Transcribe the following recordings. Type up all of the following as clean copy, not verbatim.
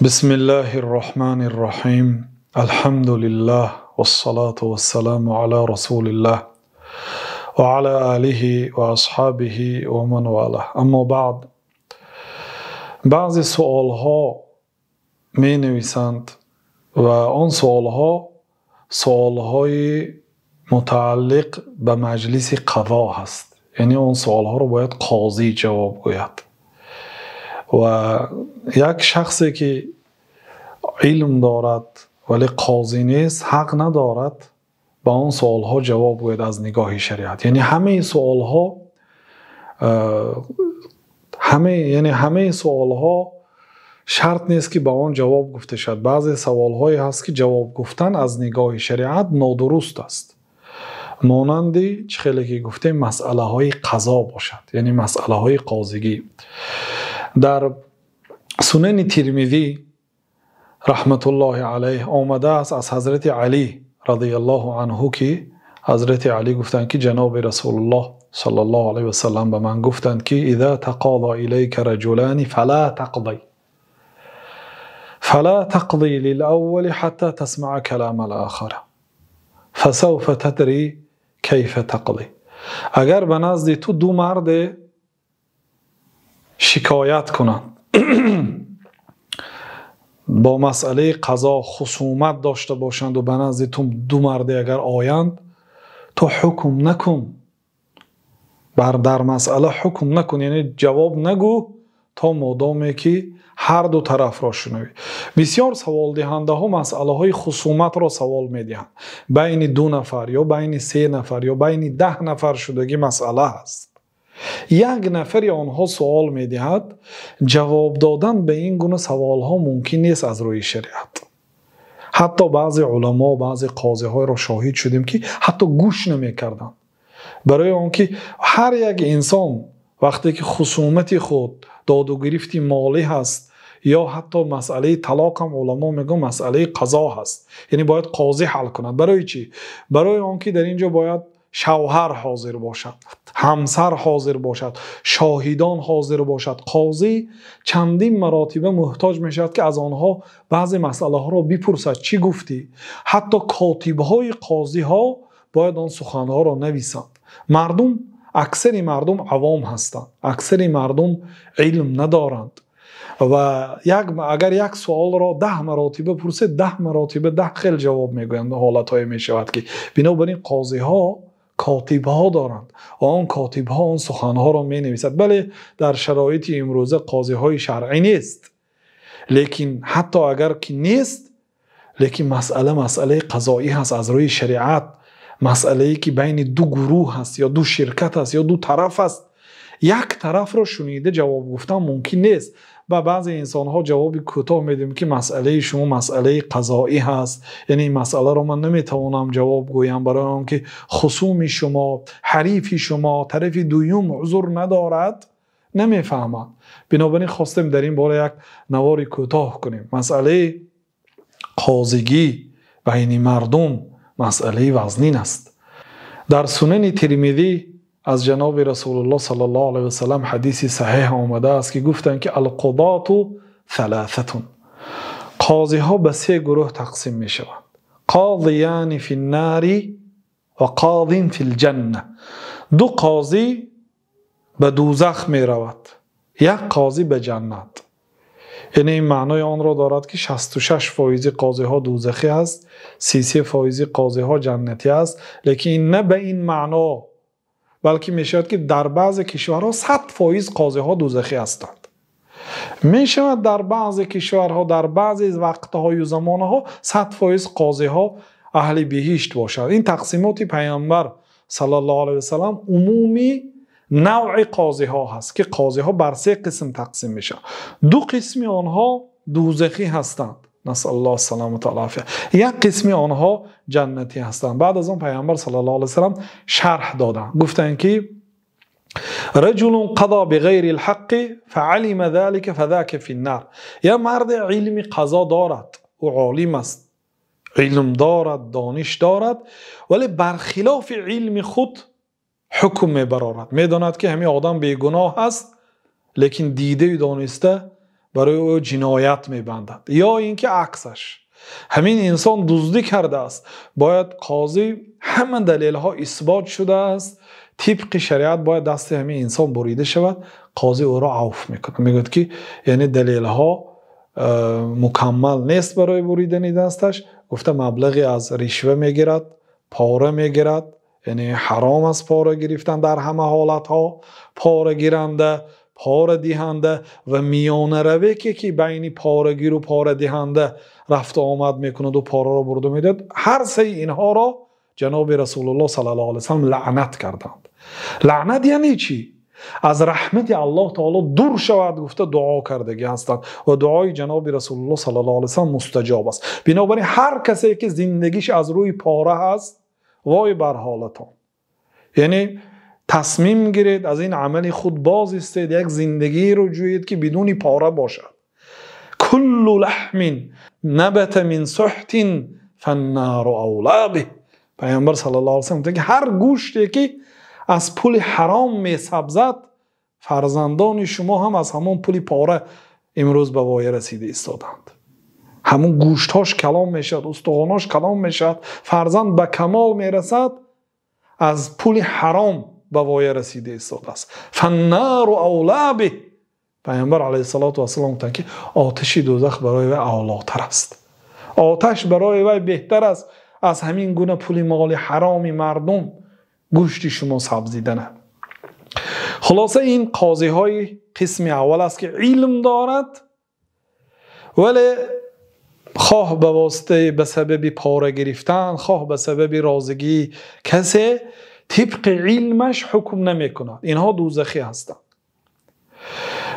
بسم الله الرحمن الرحيم الحمد لله والصلاة والسلام على رسول الله وعلى آله وأصحابه ومن والاه. اما بعد، بعضی سوال ها می نویسند و آن سوال های متعلق به مجلس قضا هست، یعنی آن سوال ها رو باید قاضی جواب گوید و یک شخصی که علم دارد ولی قاضی نیست حق ندارد به آن سوال ها جواب گوید از نگاه شریعت. یعنی همه سوال ها شرط نیست که به آن جواب گفته شد. بعضی سوال هایی هست که جواب گفتن از نگاه شریعت نادرست است، مانند خیلی که گفته مسئله های قضا باشد، یعنی مسئله های قاضیگی. در سنن ترمذی رحمت الله علیه آمده است از حضرت علی رضی الله عنه که حضرت علی گفتند که جناب رسول الله صلی الله علیه و سلم به من گفتند که اذا تقاضى الیک رجلان فلا تقضی للاول حتى تسمع كلام الاخر فسوف تدری کیف تقضی. اگر به نزد تو دو مرد شکایت کنند با مسئله قضا خصومت داشته باشند و به نزد تو دو مرد اگر آیند، تو حکم نکن، در مسئله حکم نکن، یعنی جواب نگو تا مادامی که هر دو طرف را شنوی. بسیار سوال دهنده ها مسئله های خصومت را سوال می دهند. بین 2 نفر یا بین 3 نفر یا بین 10 نفر شدگی مسئله است. یک نفر آنها سوال می دهد، جواب دادن به این گونه سوال ها ممکن نیست از روی شریعت. حتی بعضی علما، بعضی قاضی های را شاهد شدیم که حتی گوش نمی کردن، برای آنکه هر یک انسان وقتی که خصومت خود داد و گرفت مالی هست یا حتی مسئله طلاق هم علما میگن مسئله قضا هست، یعنی باید قاضی حل کند. برای چی؟ برای آنکه در اینجا باید شوهر حاضر باشد، همسر حاضر باشد، شاهدان حاضر باشد. قاضی چندین مراتبه محتاج میشد که از آنها بعضی مسئله ها را بپرسد چی گفتی. حتی کاتب های قاضی ها باید آن سخن ها را نویسند. اکثر مردم عوام هستند، اکثر مردم علم ندارند و اگر یک سوال را 10 مراتبه پرسه 10 مراتبه 10 خیل جواب میگویند. حالت های میشود که بنابراین قاضی ها کاتب ها دارند و آن کاتب ها آن سخن ها را می نویسد. بله در شرایط امروزه قاضی های شرعی نیست، لیکن حتی اگر که نیست، لیکن مسئله قضایی هست از روی شریعت، مسئله‌ای که بین 2 گروه هست یا 2 شرکت هست یا 2 طرف هست، یک طرف را شنیده جواب گفتن ممکن نیست. و بعضی انسان ها جواب کوتاه میدیم که مسئله شما مسئله قضایی هست، یعنی مسئله را من نمیتوانم جواب گویم برای آنکه خصوم شما، حریف شما، طرف دوم عذر ندارد، نمیفهمند. بنابراین خواستیم در این باره یک نواری کوتاه کنیم. مسئله قاضیگی بین مردم مسئله وزنین است. در سنن ترمذی از جناب رسول الله صلی الله علیه و سلم حدیثی صحیح آمده است که گفتند که القضاة 3، قاضی ها به 3 گروه تقسیم می شوند. قاضیان فی النار و قاض فی الجنه. 2 قاضی به دوزخ می رود، یک قاضی به جنت. یعنی این معنای آن را دارد که 66% قاضی ها دوزخی است، 33% قاضی ها جنتی است. لیکن نه به این معنا، بلکه می شود که در بعض کشورها 100% قاضی ها دوزخی هستند. می شود در بعض کشورها در بعضی وقتهای و زمانها 100% قاضی ها اهل بهشت باشد. این تقسیمات پیامبر صلی الله علیه و سلم عمومی نوع قاضی ها هست که قاضی ها بر 3 قسم تقسیم میشن. 2 قسمی آنها دوزخی هستند، نسأل الله السلامة والعافیه. یک قسمی آنها جنتی هستند. بعد از اون پیامبر صلی الله علیه و سلم شرح دادن، گفتن که رجل قضا بغیر الحق فعلم ذلك فذاك في النار. یا مرد علم قضا دارد، او عالم است، علم دارد، دانش دارد، ولی برخلاف علم خود حکم میبرارد. میداند که همین آدم بیگناه است، لیکن دیده و دانسته برای او جنایت میبندد، یا اینکه عکسش همین انسان دزدی کرده است، باید قاضی همه دلیل ها اثبات شده است، طبق شریعت باید دست همین انسان بریده شود، قاضی او را عفو میکنه، میگه که یعنی دلیل ها مکمل نیست برای بریدن دستش، گفته مبلغی از رشوه میگیرد، پاره میگیرد، یعنی حرام است پاره گرفتن در همه حالت ها، پاره گیرنده، پاره دهنده و میانه روی که بین پاره گیر و پاره دهنده رفت آمد میکند و پاره را برده میداد، هر سه اینها را جناب رسول الله صلی الله علیه وسلم لعنت کردند. لعنت یعنی چی؟ از رحمت الله تعالی دور شود گفته دعا کردگی هستند و دعای جناب رسول الله صلی الله علیه وسلم مستجاب است. بنابراین هر کسی که زندگیش از روی پاره هست، وای بر حالتان، یعنی تصمیم گیرید از این عمل خود باز استید، یک زندگی رو جویید که بدون پاره باشد. کل لحم نبت من سحت فالنار اولی به. پیامبر صلی الله علیه و سلم میگه هر گوشتی که از پول حرام میسبزد، فرزندان شما هم از همون پول پاره امروز به وای رسیده ایستادند. همون گوشتاش کلام میشد، استخواناش کلام میشد، فرزند به کمال میرسد، از پول حرام به وای رسیده ایستاده است. فالنار اولی به. پیامبر علیه الصلاة و السلام گفتند که آتش دوزخ برای وی اولاتر است، آتش برای وی بهتر است از همین گونه پول مال حرام مردم گوشت شما سبزیدنه. خلاصه این قاضی های قسم اول است که علم دارد، ولی خواه به واسطه به سبب پاره گرفتن، خواه به سبب رازگی کسی طبق علمش حکم نمی کند، اینها دوزخی هستند.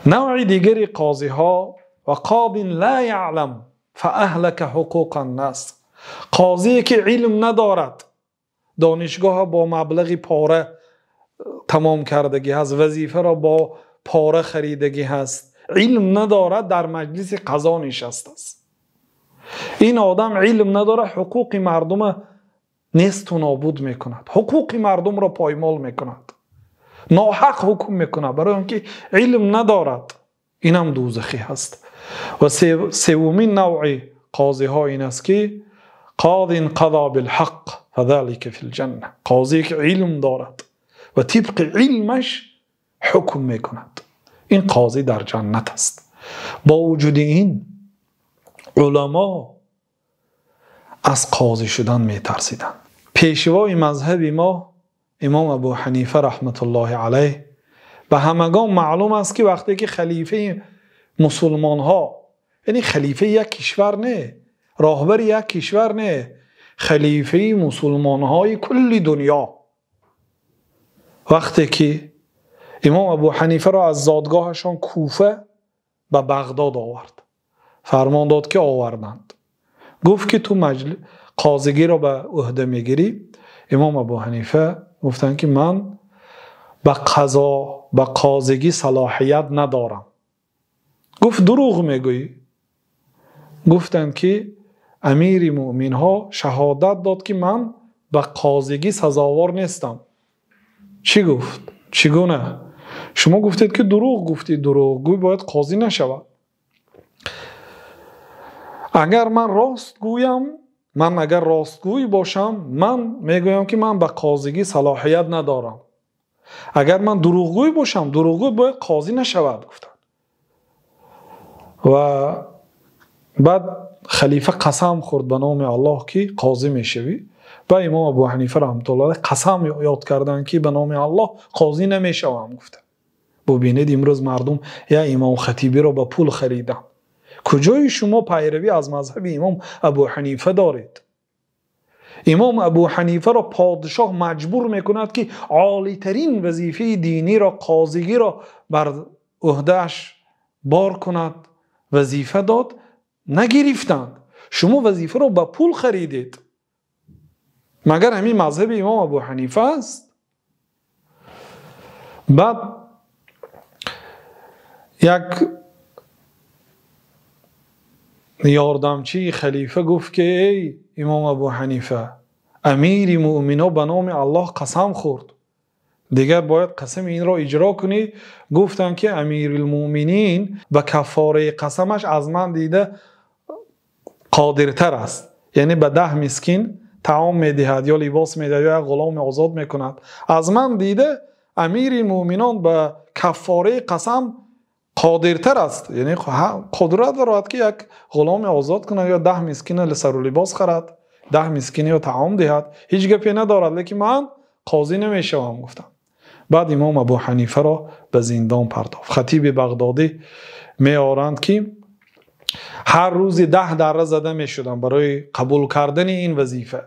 نوع دیگری قاضی ها و قاضی لا یعلم فاهلک حقوق الناس، قاضی که علم ندارد، دانشگاه با مبلغ پاره تمام کردگی هست، وظیفه را با پاره خریدگی هست، علم ندارد، در مجلس قضا نشسته است. این آدم علم نداره، حقوق مردم نیست و نابود میکند، حقوق مردم را پایمال میکند، ناحق حکم میکند برای اینکه علم ندارد. این هم دوزخی هست. و سومین نوع قاضی ها این است که قاض قضا بالحق فذلك فی الجنه، قاضی که علم دارد و طبق علمش حکم میکند، این قاضی در جنت است. با وجود این علما از قاضی شدن میترسیدند. پیشوای مذهب ما امام ابو حنیفه رحمت الله علیه به همگان معلوم است که وقتی که خلیفه مسلمان ها، یعنی خلیفه یک کشور نه، راهبر یک کشور نه، خلیفه مسلمان های کل دنیا، وقتی که امام ابو حنیفه را از زادگاهشان کوفه به بغداد آورد، فرمان داد که آوردند، گفت که تو قاضیگی را به عهده میگیری؟ امام ابو حنیفه گفتند که من به قاضیگی صلاحیت ندارم. گفت دروغ میگویی؟ گفتند که امیر مؤمنین ها شهادت داد که من به قاضیگی سزاوار نیستم. چی گفت؟ چگونه؟ شما گفتید که دروغ گفتید، دروغگوی باید قاضی نشود. اگر من راست گویم، من اگر راستگوی باشم، من میگویم که من به قاضیگی صلاحیت ندارم. اگر من دروغگوی باشم، دروغگوی باید قاضی نشود گفتن. و بعد خلیفه قسم خورد به نام الله که قاضی میشوی. و امام ابو حنیفه رحمت الله علیه قسم یاد کردن که به نام الله قاضی نمیشوم گفتن. ببینید امروز مردم یا امام خطیبی رو با پول خریدن. کجای شما پیروی از مذهب امام ابو حنیفه دارید؟ امام ابو حنیفه را پادشاه مجبور میکند که عالی ترین وظیفه دینی را، قاضیگی را بر عهدهش بار کند، وظیفه داد، نگرفتند. شما وظیفه را با پول خریدید. مگر همین مذهب امام ابو حنیفه است؟ بعد یک یاردمچی خلیفه گفت که ای امام ابو حنیفه، امیر مؤمنان به نام الله قسم خورد، دیگر باید قسم این را اجرا کنی. گفتن که امیرالمؤمنین به کفاره قسمش از من دیده قادرتر است، یعنی به 10 مسکین طعام میدهد یا لباس میدهد یا غلام آزاد میکند. از من دیده امیر مومنان به کفاره قسم قادرتر است، یعنی قدرت دارد که یک غلام آزاد کند یا 10 مسکین لسر و لباس خرد، 10 مسکین یا طعام دهد. هیچ گپی ندارد، لیکن من قاضی نمیشوم. گفتم بعد امام ابو حنیفه را به زندان پرداخت. خطیب بغدادی میارند که هر روز 10 دره زده میشدن برای قبول کردن این وظیفه.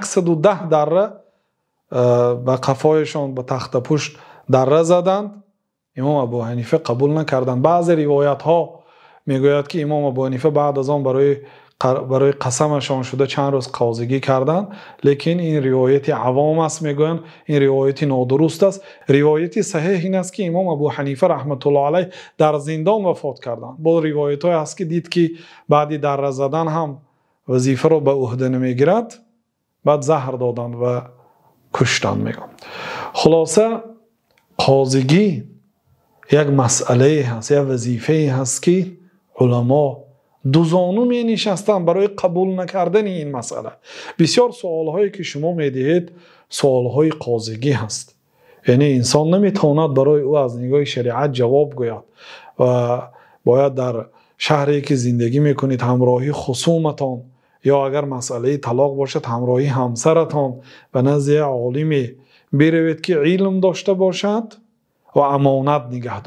110 دره به قفایشان به تخت پشت دره زدند. امام ابو حنیفه قبول نکردند. بعضی روایت ها میگوید که امام ابو حنیفه بعد از آن برای قسمشان شده چند روز قاضیگی کردند، لیکن این روایت عوام است. میگویند این روایت نادرست است. روایت صحیح این است که امام ابو حنیفه رحمت الله علیه در زندان وفات کردند. با روایت های هست که دید که بعد دره زدن هم وظیفه رو به عهده نمیگیرد، بعد زهر دادند و کشتند. میگم خلاصه قاضیگی یک مسئله هست، یک وظیفه هست که علما دوزانو می نشستن برای قبول نکردن این مسئله. بسیار سوال هایی که شما می دهید سوال های قاضیگی هست، یعنی انسان نمیتواند برای او از نگاه شریعت جواب گوید و باید در شهری که زندگی میکنید همراهی خصومتان یا اگر مسئله طلاق باشد همراهی همسرتان به نزد عالمی بروید که علم داشته باشد و امانت نگه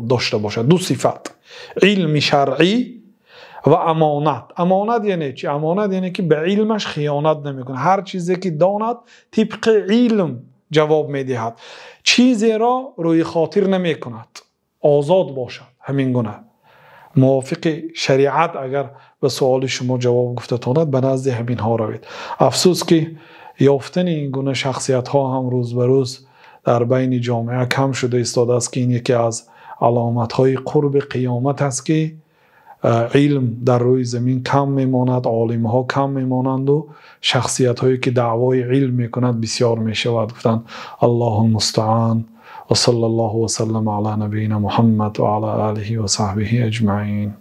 داشته باشد. دو صفت، علم شرعی و امانت. امانت یعنی چی؟ امانت یعنی که به علمش خیانت نمیکنه، هر چیزی که داند طبق علم جواب میدهد، چیزی را روی خاطر نمیکند، آزاد باشد. همین گونه موافق شریعت اگر به سوال شما جواب گفته تاند به نزد همین ها روید. افسوس که یافتن این گونه شخصیت ها هم روز به روز در بین جامعه کم شده ایستاده است که این یکی از علامت های قرب قیامت است که علم در روی زمین کم میماند، عالم ها کم میمانند و شخصیت هایی که دعوای علم میکند بسیار میشود. گفتند الله المستعان و صلی الله و سلم علی نبینا محمد و علی آله و صحبه اجمعین.